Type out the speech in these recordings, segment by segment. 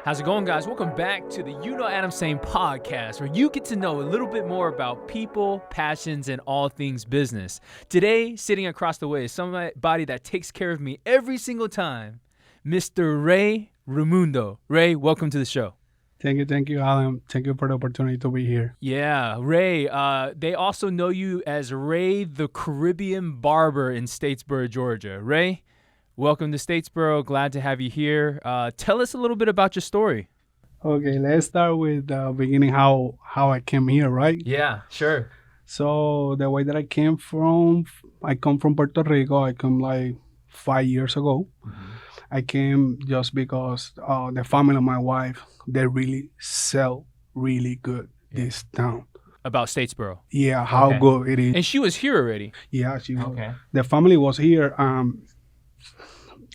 How's it going, guys? Welcome back to the UKnowAdamTsang podcast, where you get to know a little bit more about people, passions, and all things business. Today, sitting across the way is somebody that takes care of me every single time, Mr. Ray Raimundo. Ray, welcome to the show. Thank you, Adam. Thank you for the opportunity to be here. Yeah, Ray, they also know you as Ray the Caribbean Barber in Statesboro, Georgia. Ray, welcome to Statesboro. Glad to have you here. Tell us a little bit about your story. Okay, let's start with the beginning, how I came here, right? Yeah, sure. So the way that I come from Puerto Rico. I come like 5 years ago. Mm-hmm. I came just because the family of my wife, they really sell really good this town. About Statesboro? Yeah, how good it is. And she was here already? Yeah, she was. Okay. The family was here.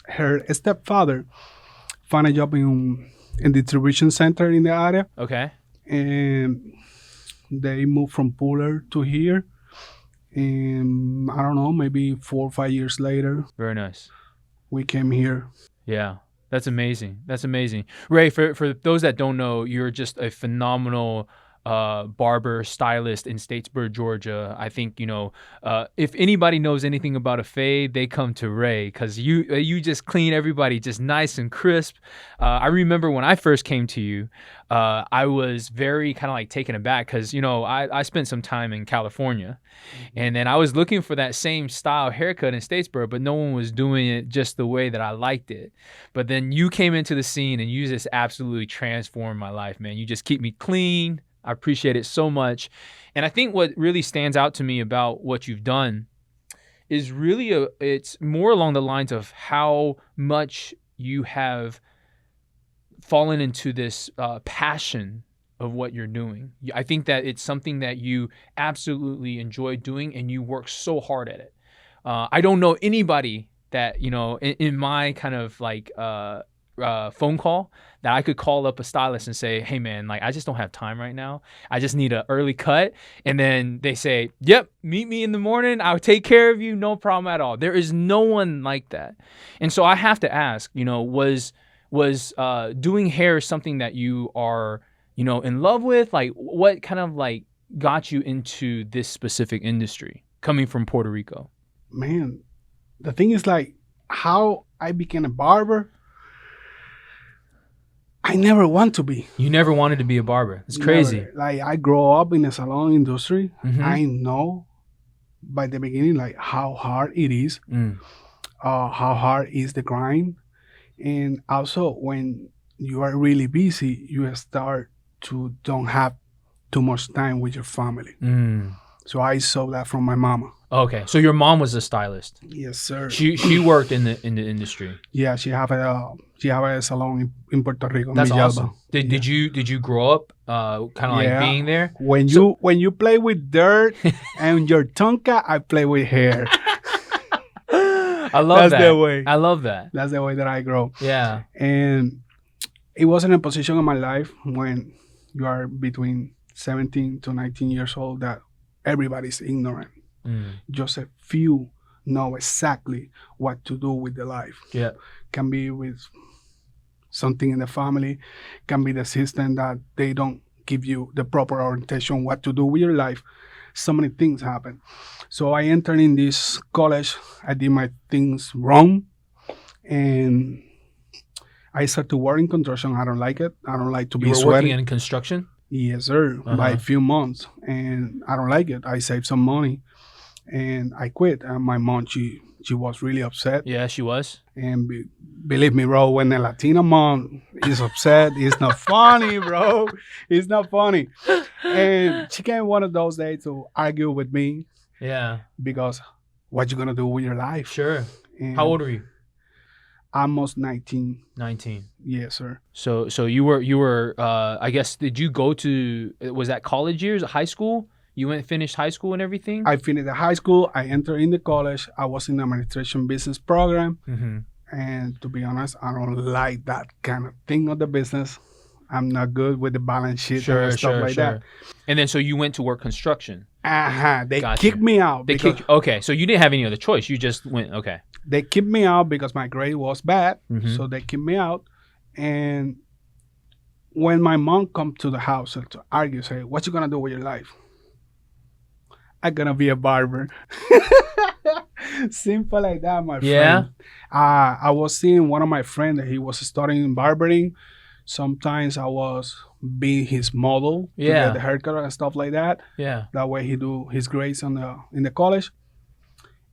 Her stepfather found a job in distribution center in the area. Okay. And they moved from Puller to here. And I don't know, maybe 4 or 5 years later. Very nice. We came here. Yeah, that's amazing. That's amazing. Ray, for those that don't know, you're just a phenomenal barber stylist in Statesboro, Georgia. I think, if anybody knows anything about a fade, they come to Ray, because you just clean everybody just nice and crisp. I remember when I first came to you, I was very kind of like taken aback because, I spent some time in California, and then I was looking for that same style haircut in Statesboro, but no one was doing it just the way that I liked it. But then you came into the scene and you just absolutely transformed my life, man. You just keep me clean. I appreciate it so much. And I think what really stands out to me about what you've done is really it's more along the lines of how much you have fallen into this passion of what you're doing. I think that it's something that you absolutely enjoy doing, and you work so hard at it. I don't know anybody that, in my kind of like phone call that I could call up a stylist and say, hey man, like I just don't have time right now. I just need an early cut. And then they say, yep, meet me in the morning. I'll take care of you. No problem at all. There is no one like that. And so I have to ask, was doing hair something that you are, in love with? Like what kind of like got you into this specific industry coming from Puerto Rico? Man, the thing is like how I became a barber. I never want to be. You never wanted to be a barber. It's crazy. Never. Like I grew up in the salon industry. Mm-hmm. I know by the beginning like how hard it is, how hard is the grind. And also when you are really busy, you start to don't have too much time with your family. So I saw that from my mama. Okay, so your mom was a stylist. Yes, sir. She worked in the industry. Yeah, she have a salon in Puerto Rico. That's awesome. Did you grow up kind of like being there? When you play with dirt and your tonka, I play with hair. I love that. That's the way. I love that. That's the way that I grow. Yeah. And it wasn't a position in my life when you are between 17 to 19 years old that everybody's ignorant. Just a few know exactly what to do with their life. Yeah. Can be with something in the family, can be the system that they don't give you the proper orientation what to do with your life. So many things happen. So I entered in this college. I did my things wrong. And I started to work in construction. I don't like it. I don't like to be sweaty. You were working in construction? Yes, sir. By a few months. And I don't like it. I saved some money. And I quit. And my mom, she was really upset. Yeah, she was. And believe me, bro, when a Latina mom is upset, it's not funny, bro. It's not funny. And she came one of those days to argue with me. Yeah. Because what you gonna do with your life? Sure. And how old were you? Almost 19. 19. Yes, sir. So you were I guess, did you go to, was that college years, high school? You went and finished high school and everything? I finished the high school. I entered in the college. I was in the administration business program. Mm-hmm. And to be honest, I don't like that kind of thing of the business. I'm not good with the balance sheet and stuff like that. And then so you went to work construction. They kicked me out. Okay, so you didn't have any other choice. You just went, okay. They kicked me out because my grade was bad. Mm-hmm. So they kicked me out. And when my mom come to the house to argue, say, "What you gonna do with your life?" I'm gonna be a barber. Simple like that, my Yeah. friend. I was seeing one of my friends that he was studying barbering. Sometimes I was being his model to Yeah. get the haircut and stuff like that. Yeah. That way he do his grades on the in the college.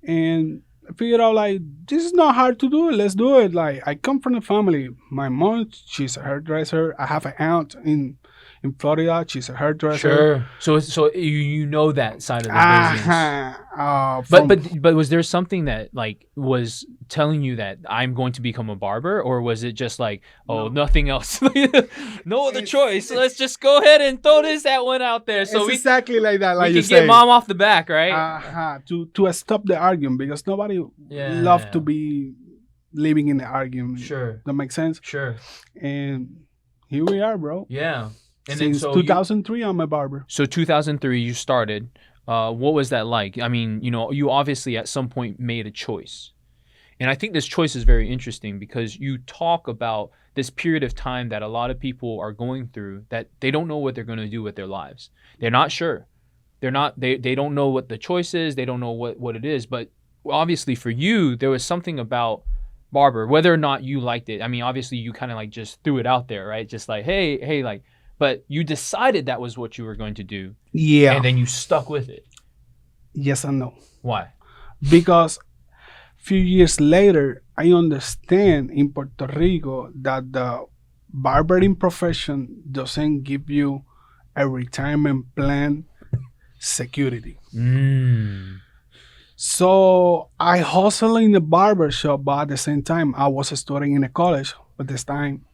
And I figured out like this is not hard to do. Let's do it. Like I come from a family. My mom, she's a hairdresser. I have an aunt in Florida. She's a hairdresser. Sure. So you know that side of the business. But was there something that like was telling you that I'm going to become a barber, or was it just like, oh, nothing else, no other choice? Let's just go ahead and throw that one out there. So it's exactly like that. Like we can get mom off the back, right? To stop the argument because nobody love to be living in the argument. Sure. That makes sense. Sure. And here we are, bro. Yeah. And Since then, 2003, I'm a barber. So 2003, you started. What was that like? I mean, you obviously at some point made a choice. And I think this choice is very interesting because you talk about this period of time that a lot of people are going through that they don't know what they're going to do with their lives. They're not sure. They don't know what the choice is. They don't know what it is. But obviously for you, there was something about barber, whether or not you liked it. I mean, obviously you kind of like just threw it out there, right? Just like, hey, like, but you decided that was what you were going to do. Yeah. And then you stuck with it. Yes and no. Why? Because a few years later, I understand in Puerto Rico that the barbering profession doesn't give you a retirement plan security. So I hustle in the barber shop, but at the same time, I was studying in a college. But this time,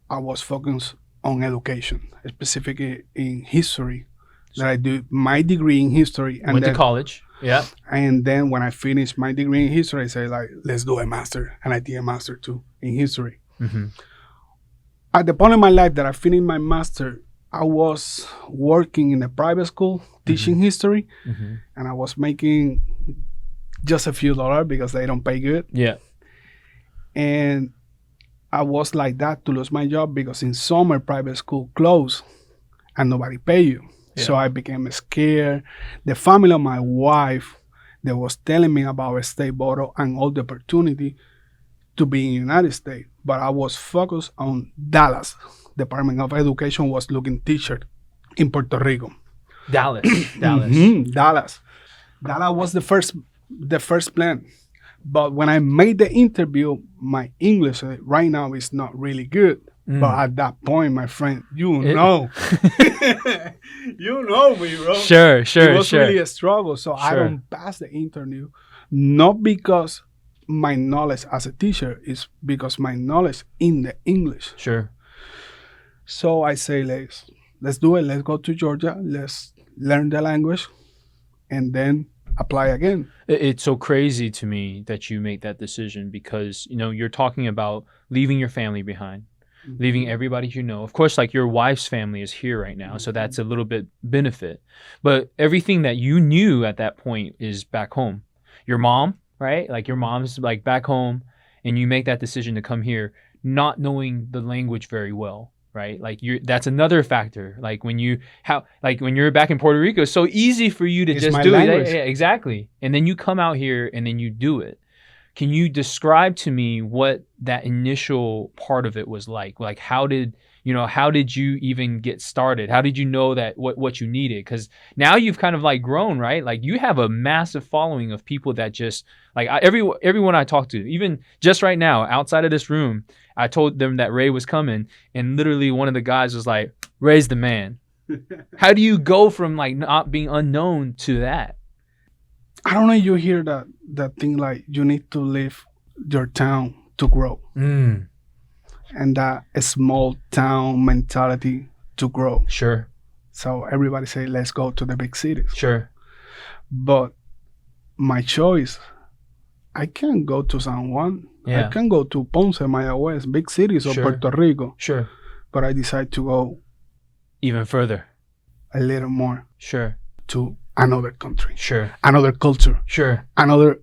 I was focused on education, specifically in history. That I do my degree in history. And went to college. Yeah. And then when I finished my degree in history, I say like, let's do a master. And I did a master too in history. Mm-hmm. At the point in my life that I finished my master, I was working in a private school teaching history. Mm-hmm. And I was making just a few dollars because they don't pay good. Yeah. And I was like that to lose my job because in summer private school closed and nobody pay you. Yeah. So I became scared. The family of my wife, they was telling me about a state bottle and all the opportunity to be in the United States. But I was focused on Dallas. Department of Education was looking teacher in Puerto Rico. Dallas. Mm-hmm. Dallas was the first plan. But when I made the interview, my English right now is not really good. But at that point, my friend, you know me, bro. Sure. It was really a struggle. So I don't pass the interview, not because my knowledge as a teacher, is because my knowledge in the English. Sure. So I say, let's do it. Let's go to Georgia. Let's learn the language, and then apply again. It's so crazy to me that you make that decision because, you're talking about leaving your family behind, leaving everybody you know. Of course, like your wife's family is here right now, so that's a little bit benefit. But everything that you knew at that point is back home. Your mom, right? Like your mom's like back home, and you make that decision to come here not knowing the language very well. Right, like that's another factor. Like when you're back in Puerto Rico, it's so easy for you to just do it. Yeah, exactly. And then you come out here and then you do it. Can you describe to me what that initial part of it was like? Like how did you even get started? How did you know that what you needed? Because now you've kind of like grown, right? Like you have a massive following of people that just like everyone I talk to, even just right now outside of this room, I told them that Ray was coming, and literally one of the guys was like, "Ray's the man." How do you go from like not being unknown to that? I don't know. You hear that thing like you need to leave your town to grow. And that a small town mentality to grow. Sure. So everybody say, let's go to the big cities. Sure. But my choice, I can't go to San Juan. Yeah. I can go to Ponce, Mayagüez, big cities of Puerto Rico. Sure. But I decide to go even further. A little more. Sure. To another country. Sure. Another culture. Sure. Another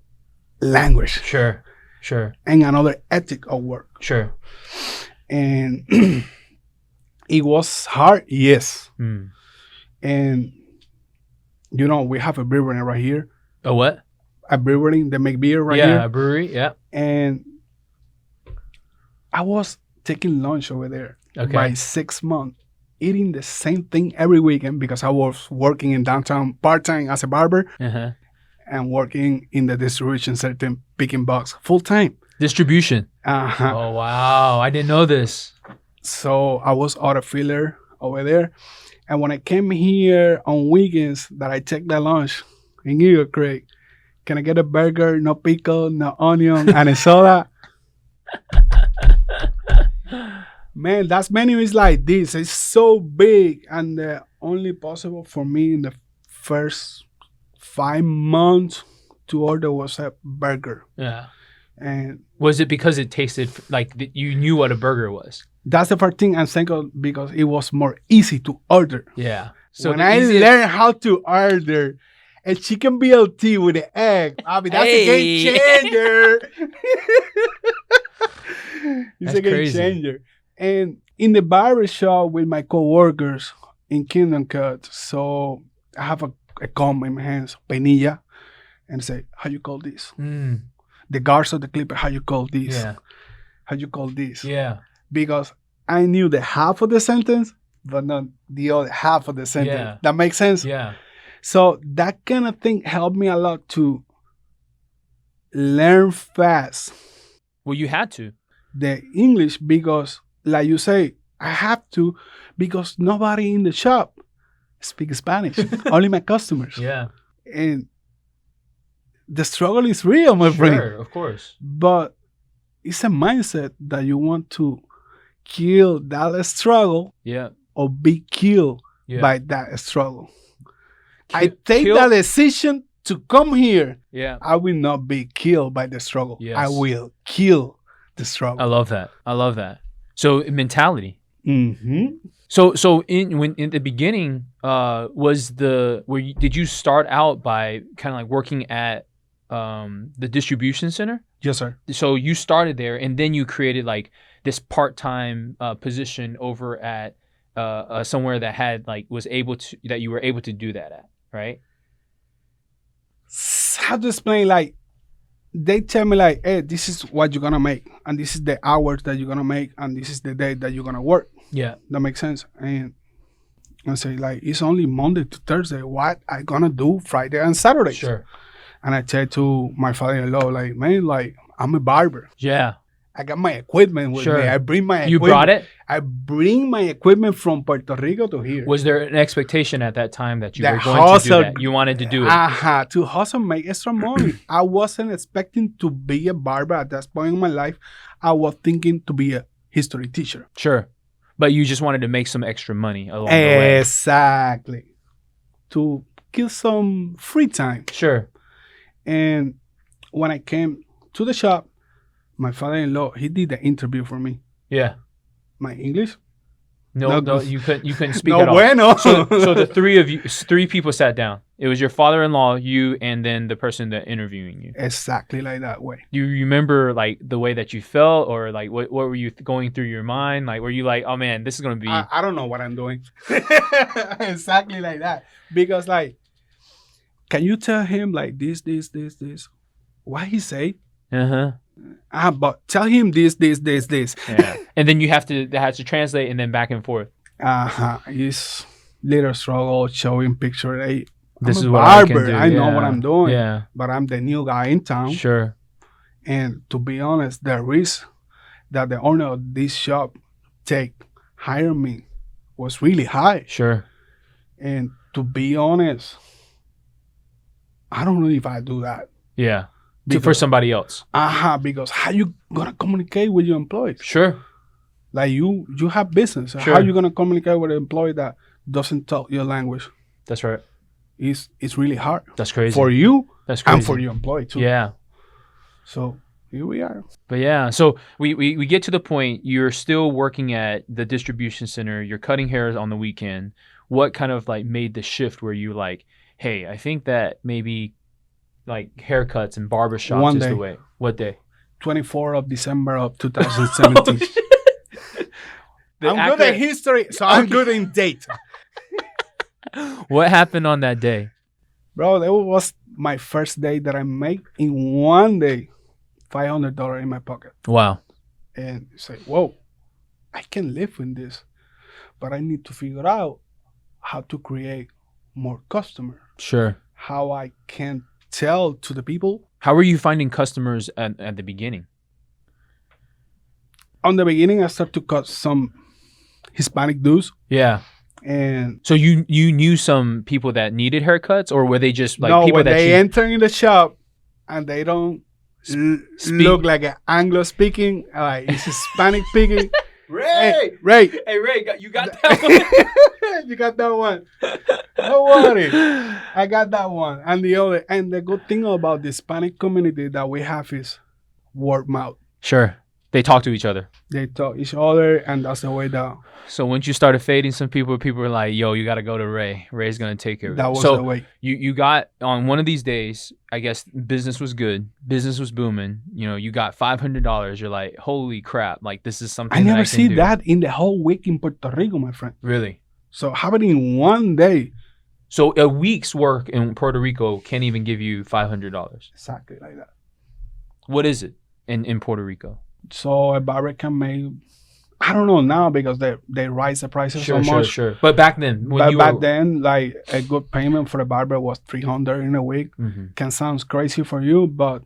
language. Sure. Sure. And another ethic of work. Sure. And It was hard, yes. Mm. And you know, we have a brewery right here. A what? A brewery, they make beer right Yeah, here. a brewery. Yeah. And I was taking lunch over there Okay. by 6 months, eating the same thing every weekend because I was working in downtown part-time as a barber Uh-huh. and working in the distribution center picking box full-time. Distribution. Uh-huh. Oh, wow. I didn't know this. So I was auto filler over there. And when I came here on weekends that I take the lunch in Eagle Creek, can I get a burger, no pickle, no onion, and a soda? Man, that menu is like this. It's so big. And the only possible for me in the first 5 months to order was a burger. Yeah. And Was it because it tasted like you knew what a burger was? that's the first thing. And second, because it was more easy to order. Yeah. So When I learned how to order a chicken BLT with an egg, I mean, that's a game changer. It's That's a game crazy. changer. And in the barber shop with my coworkers in Kingdom Cut, so I have a comb in my hands, penilla, and say, how you call this? Mm. The guards of the clipper, how you call this? Yeah. How you call this? Yeah. Because I knew the half of the sentence, but not the other half of the sentence. Yeah. That makes sense? Yeah. So that kind of thing helped me a lot to learn fast Well, you had to. the English because, like you say, I have to because nobody in the shop speaks Spanish. Only my customers. Yeah. And the struggle is real, my friend. Sure, of course. But it's a mindset that you want to kill that struggle Yeah. or be killed Yeah. by that struggle. I Ki- take kill- that decision to come here. Yeah. I will not be killed by the struggle. Yes. I will kill the I struggle. love that. I love that. So mentality. Mm-hmm. So in the beginning, did you start out by kind of like working at the distribution center? Yes, sir. So you started there, and then you created like this part-time position over at somewhere that had like that you were able to do that at, right? How to explain? Like, they tell me like, hey, this is what you're gonna make, and this is the hours that you're gonna make, and this is the day that you're gonna work. Yeah. That makes sense. And I say like, it's only Monday to Thursday. What I gonna do Friday and Saturday? Sure. And I tell to my father-in-law, like, man, like, I'm a barber. Yeah. I got my equipment with Sure. me. I bring my You equipment. brought it? I bring my equipment from Puerto Rico to here. Was there an expectation at that time that you The were going to do hustle- that? You wanted to do it? To hustle, make extra money. I wasn't expecting to be a barber at that point in my life. I was thinking to be a history teacher. Sure. But you just wanted to make some extra money along the way. Exactly. To kill some free time. Sure. And when I came to the shop, my father-in-law, he did the interview for me. Yeah. My English? No, you couldn't speak No at all. bueno. So the three people sat down. It was your father-in-law, you, and then the person that interviewing you. Exactly like that way. Do you remember like the way that you felt, or like what were you going through your mind? Like, were you like, oh man, this is gonna be? I don't know what I'm doing. Exactly like that. Because like, can you tell him like this? What he say? But tell him this. Yeah. And then you have to translate and then back and forth. It's little struggle showing picture. Hey, This I'm is a what I barber. can do. I know Yeah. what I'm doing. Yeah. But I'm the new guy in town. Sure. And to be honest, the risk that the owner of this shop hire me was really high. Sure. And to be honest, I don't know if I do that. Yeah. For Because- somebody else. Because how you gonna communicate with your employees? Sure. Like you have business. Sure. How you gonna communicate with an employee that doesn't talk your language? That's right. It's really hard That's crazy. for you That's crazy. and for your employee too. Yeah. So here we are. But yeah, so we get to the point, you're still working at the distribution center, you're cutting hairs on the weekend. What kind of like made the shift where you like, hey, I think that maybe like haircuts and barbershops One is day. the way. What day? 24th of December of 2017. I'm good at history, so I'm good in date. What happened on that day? Bro, that was my first day that I made in one day $500 in my pocket. Wow. And you say, whoa, I can live with this, but I need to figure out how to create more customers. Sure. How I can tell to the people. How were you finding customers at the beginning? On the beginning, I started to cut some Hispanic dudes. Yeah. And so you knew some people that needed haircuts, or were they just like people when that they enter in the shop and they don't look like an Anglo speaking, like it's Hispanic speaking. Ray, Ray, you got that one. You got that one. Don't worry, I got that one. And the good thing about the Hispanic community that we have is word mouth. Sure, they talk to each other. They talk each other, and that's the way that. So once you started fading some people were like, yo, you got to go to Ray. Ray's going to take care of it. That was the way. You got on one of these days, I guess business was good. Business was booming. You know, you got $500. You're like, holy crap. Like, this is something I never that see that in the whole week in Puerto Rico, my friend. Really? So happening in one day. So a week's work in Puerto Rico can't even give you $500. Exactly like that. What is it in Puerto Rico? So a barber can make, I don't know now because they rise the prices so much. Sure. But back then, back then, like a good payment for a barber was $300 in a week. Mm-hmm. Can sound crazy for you, but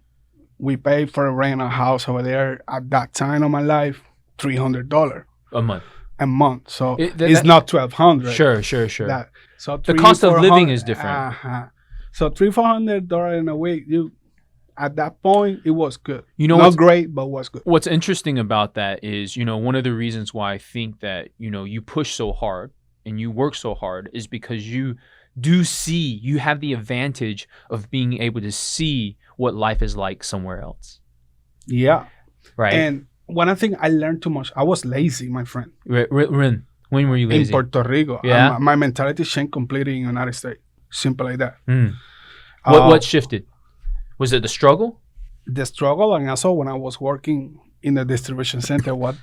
we paid for a rent a house over there at that time of my life, $300 a month. A month. So it's not $1,200. Sure. So the cost of living is different. So $300-$400 in a week. At that point, it was good. You know, not great, but was good. What's interesting about that is, you know, one of the reasons why I think that, you know, you push so hard and you work so hard is because you have the advantage of being able to see what life is like somewhere else. Yeah. Right. And one thing I learned too much, I was lazy, my friend. When were you lazy? In Puerto Rico. Yeah. My mentality changed completely in the United States. Simple like that. What shifted? Was it the struggle? The struggle, and also when I was working in the distribution center, what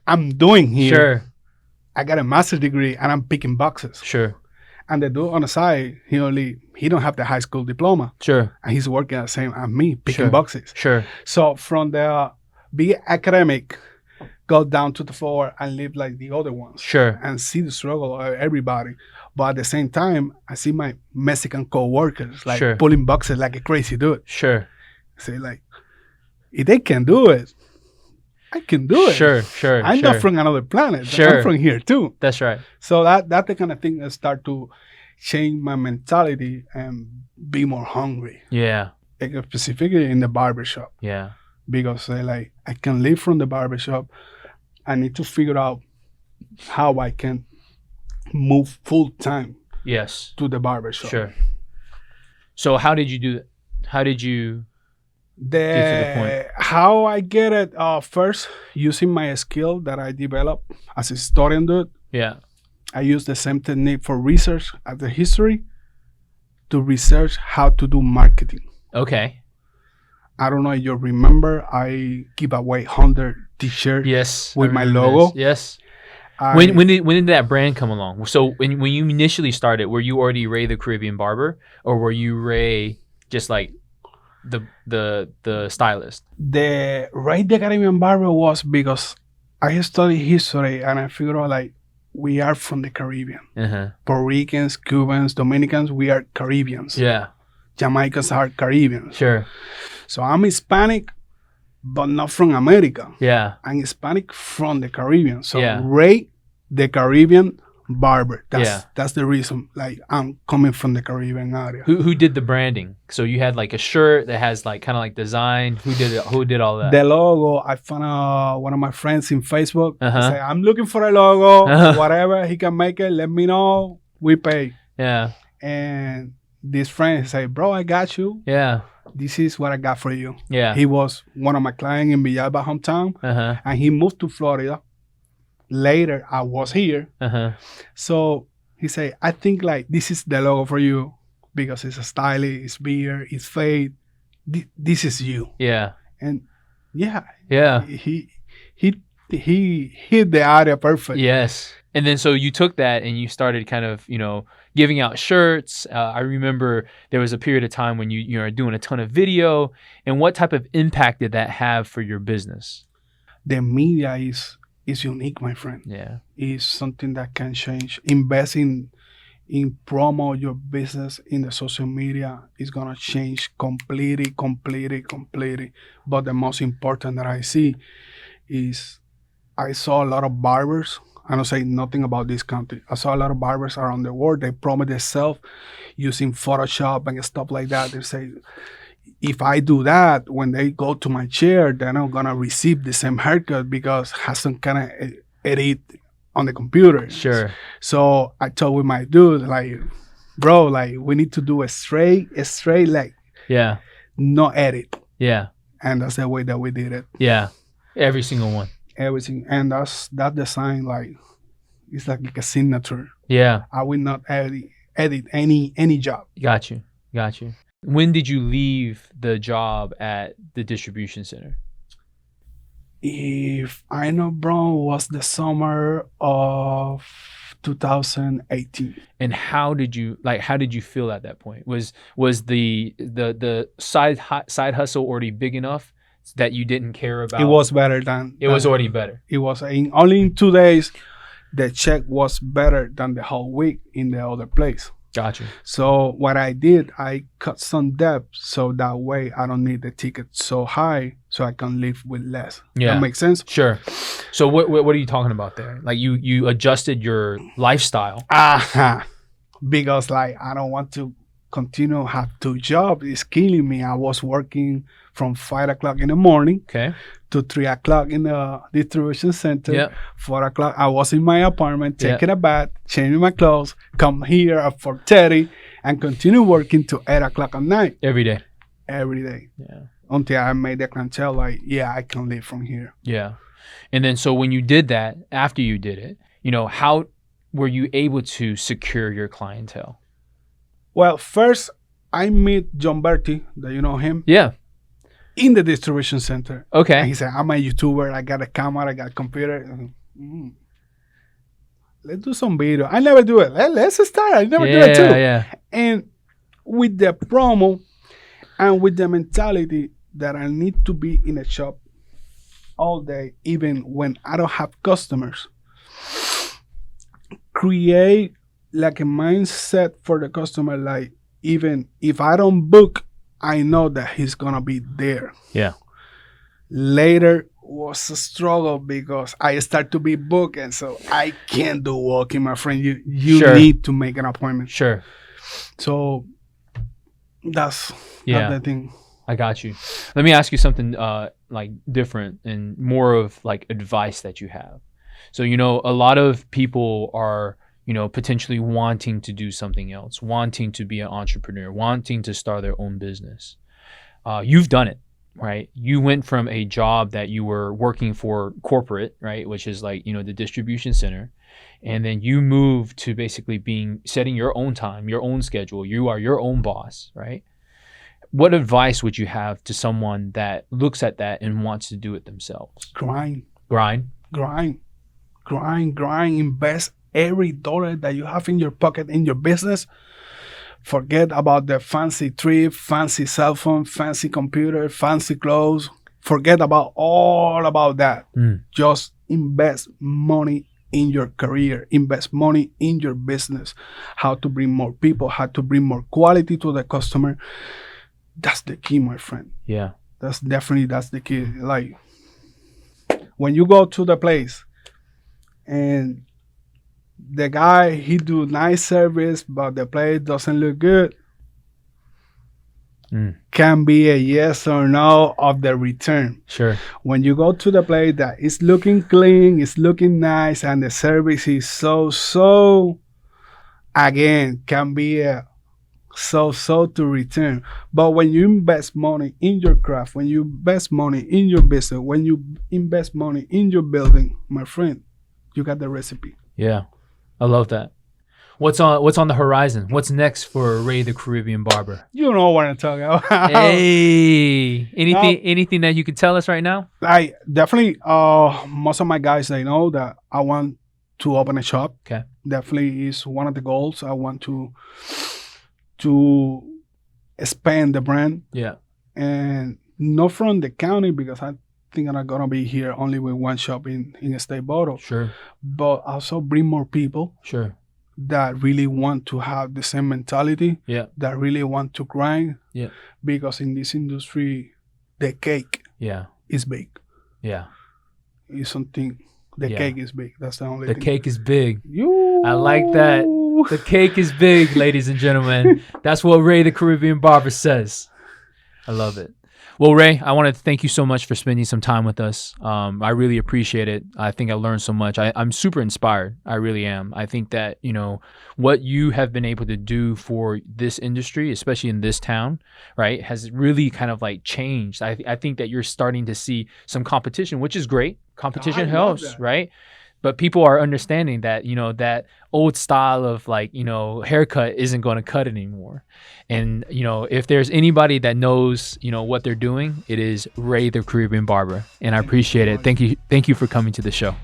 I'm doing here. Sure. I got a master's degree and I'm picking boxes. Sure. And the dude on the side, he don't have the high school diploma. Sure. And he's working the same as me, picking boxes. Sure. So from the be academic, go down to the floor and live like the other ones. Sure. And see the struggle of everybody. But at the same time, I see my Mexican co-workers like pulling boxes like a crazy dude. Sure. I say like, if they can do it, I can do it. Sure. I'm not from another planet. Sure. I'm from here too. That's right. So that's the kind of thing that start to change my mentality and be more hungry. Yeah. Like specifically in the barbershop. Yeah. Because I can live from the barbershop. I need to figure out how I can move full time. Yes. To the barbershop. Sure. So how did you do that? How did you get to the point? How I get it, first using my skill that I developed as a historian dude. Yeah. I use the same technique for research as the history to research how to do marketing. Okay. I don't know if you remember, I give away 100 t-shirts with my logo. Yes. When did that brand come along? So when you initially started, were you already Ray the Caribbean Barber, or were you Ray just like the stylist? The Ray the Caribbean Barber was because I studied history and I figured out like we are from the Caribbean. Uh-huh. Puerto Ricans, Cubans, Dominicans, we are Caribbeans. Yeah. Jamaicans are Caribbeans. Sure. So I'm Hispanic, but not from America. Yeah. I'm Hispanic from the Caribbean. So Ray the Caribbean Barber. That's the reason. Like I'm coming from the Caribbean area. Who did the branding? So you had like a shirt that has like kind of like design. Who did it? Who did all that? The logo, I found one of my friends in Facebook. Say, I'm looking for a logo. Whatever he can make it, let me know. We pay. Yeah. And this friend say, bro, I got you. Yeah. This is what I got for you. Yeah. He was one of my clients in Villalba hometown. And he moved to Florida. Later, I was here. So he said, I think like this is the logo for you because it's a stylish, it's beard, it's fade. This is you. Yeah. And yeah. Yeah. He he hit the area perfect. Yes. And then so you took that and you started kind of, giving out shirts. I remember there was a period of time when you were doing a ton of video. And what type of impact did that have for your business? The media is unique, my friend. Yeah. It's something that can change. Investing in promo your business in the social media is gonna change completely. But the most important that I see is I saw a lot of barbers. I don't say nothing about this country. I saw a lot of barbers around the world. They promote themselves using Photoshop and stuff like that. They say, if I do that, when they go to my chair, they're not gonna receive the same haircut because has some kind of edit on the computer. Sure. So I told with my dude, like, bro, like we need to do a straight, like, Yeah. no edit. Yeah. And that's the way that we did it. Yeah. Every single one. Everything. And that design, like, it's like a signature. Yeah. I will not edit any job. Got you. When did you leave the job at the distribution center? If I know, bro, was the summer of 2018. And how did you feel at that point? Was the side hustle already big enough that you didn't care about? It was better than. It was already better. It was only in 2 days. The check was better than the whole week in the other place. Gotcha. So what I did, I cut some debt so that way I don't need the ticket so high, so I can live with less. Yeah. That makes sense? Sure. So what are you talking about there? Like you adjusted your lifestyle. Because like I don't want to continue have 2 jobs. It's killing me. I was working from 5 o'clock in the morning Okay. to 3 o'clock in the distribution center. Yep. 4 o'clock, I was in my apartment, taking Yep. a bath, changing my clothes, come here at 4:30, and continue working to 8 o'clock at night Every day. every day. Yeah. Until I made the clientele like, yeah, I can live from here. Yeah. And then so when you did that, after you did it, how were you able to secure your clientele? Well, first, I meet John Bertie, that you know him, Yeah. in the distribution center. And Okay. he said, I'm a YouTuber. I got a camera. I got a computer. Let's do some video. I never do it. Let's start. I never do it too. Yeah. And with the promo and with the mentality that I need to be in a shop all day, even when I don't have customers, create like a mindset for the customer. Like, even if I don't book, I know that he's gonna be there. Yeah. Later was a struggle because I start to be booked, and so I can't do walking, my friend. You Sure. need to make an appointment. Sure. So that's the thing. I got you. Let me ask you something like different and more of like advice that you have. So, a lot of people are, potentially wanting to do something else, wanting to be an entrepreneur, wanting to start their own business. You've done it, right? You went from a job that you were working for corporate, right? Which is like, the distribution center. And then you moved to basically setting your own time, your own schedule. You are your own boss, right? What advice would you have to someone that looks at that and wants to do it themselves? Grind. Invest every dollar that you have in your pocket in your business. Forget about the fancy trip, fancy cell phone, fancy computer, fancy clothes. Forget about all about that. Just invest money in your career, invest money in your business. How to bring more people, how to bring more quality to the customer. That's the key, my friend. Yeah. That's the key. Like, when you go to the place and the guy, he do nice service, but the place doesn't look good, can be a yes or no of the return. Sure. When you go to the place that is looking clean, it's looking nice, and the service is so, again, can be a so to return. But when you invest money in your craft, when you invest money in your business, when you invest money in your building, my friend, you got the recipe. Yeah. I love that. What's on the horizon? What's next for Ray the Caribbean Barber? You know what I'm talking about. Hey, anything that you can tell us right now? I definitely, most of my guys, they know that I want to open a shop. Okay. Definitely is one of the goals. I want to expand the brand. Yeah. And not from the county, because I think I'm not gonna be here only with one shop in a state bottle. Sure. But also bring more people. Sure. That really want to have the same mentality. Yeah. That really want to grind. Yeah. Because in this industry, the cake. Yeah. Is big. Yeah. It's something. The cake is big. That's the only thing. The cake is big. You. I like that. The cake is big, ladies and gentlemen. That's what Ray the Caribbean Barber says. I love it. Well, Ray, I want to thank you so much for spending some time with us. I really appreciate it. I think I learned so much. I'm super inspired. I really am. I think that, you know, what you have been able to do for this industry, especially in this town, right, has really kind of like changed. I think that you're starting to see some competition, which is great. Competition helps, right? But people are understanding that, you know, that old style of like, you know, haircut isn't going to cut it anymore. And, you know, if there's anybody that knows, you know, what they're doing, it is Ray the Caribbean Barber. And I appreciate it. Thank you for coming to the show.